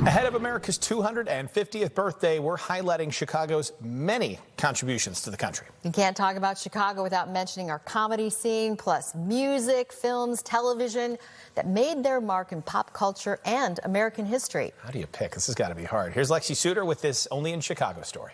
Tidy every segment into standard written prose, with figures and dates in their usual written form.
Ahead of America's 250th birthday, we're highlighting Chicago's many contributions to the country. You can't talk about Chicago without mentioning our comedy scene, plus music, films, television that made their mark in pop culture and American history. How do you pick? This has got to be hard. Here's Lexi Sutter with this Only in Chicago story.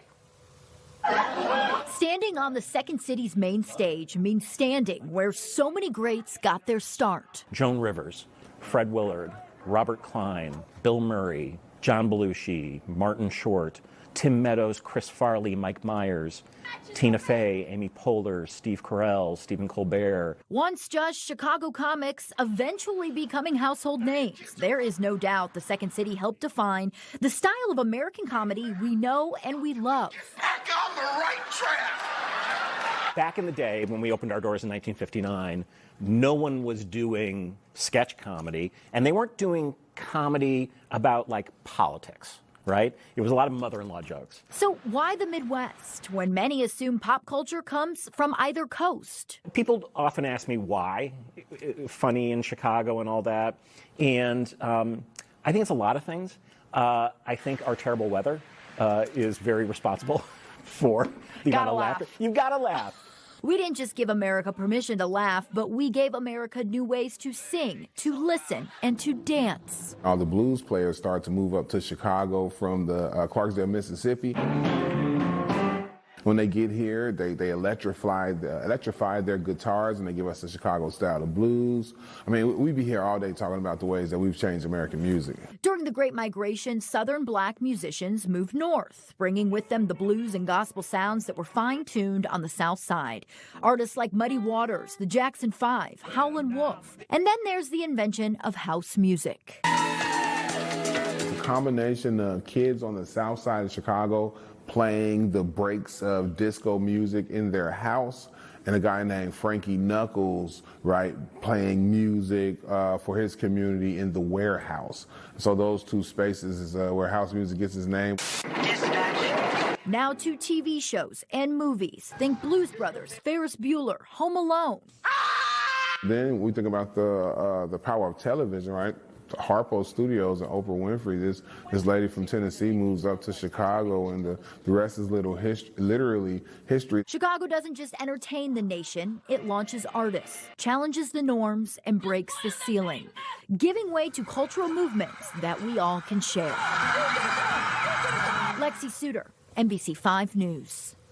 Standing on the second city's main stage means standing where so many greats got their start. Joan Rivers, Fred Willard, Robert Klein, Bill Murray, John Belushi, Martin Short, Tim Meadows, Chris Farley, Mike Myers, Tina Fey, Amy Poehler, Steve Carell, Stephen Colbert. Once just Chicago comics, eventually becoming household names, there is no doubt the Second City helped define the style of American comedy we know and we love. Back on the right track! Back in the day, when we opened our doors in 1959, no one was doing sketch comedy, and they weren't doing comedy about, like, politics, right? It was a lot of mother-in-law jokes. So why the Midwest, when many assume pop culture comes from either coast? People often ask me why, funny in Chicago and all that, and I think it's a lot of things. I think our terrible weather is very responsible for the amount of laughter. You've got to laugh. We didn't just give America permission to laugh, but we gave America new ways to sing, to listen, and to dance. All the blues players start to move up to Chicago from the Clarksdale, Mississippi. When they get here, they electrify their guitars, and they give us the Chicago style of blues. I mean, we'd be here all day talking about the ways that we've changed American music. During the Great Migration, Southern black musicians moved north, bringing with them the blues and gospel sounds that were fine-tuned on the South Side. Artists like Muddy Waters, the Jackson Five, Howlin' Wolf. And then there's the invention of house music. It's a combination of kids on the South Side of Chicago playing the breaks of disco music in their house, and a guy named Frankie Knuckles, right, playing music for his community in the warehouse. So those two spaces is where house music gets its name. Now to TV shows and movies. Think Blues Brothers, Ferris Bueller, Home Alone. Then we think about the power of television, right? Harpo Studios and Oprah Winfrey, this lady from Tennessee moves up to Chicago, and the rest is literally history. Chicago doesn't just entertain the nation, it launches artists, challenges the norms, and breaks the ceiling, giving way to cultural movements that we all can share. Lexi Sutter, NBC5 News.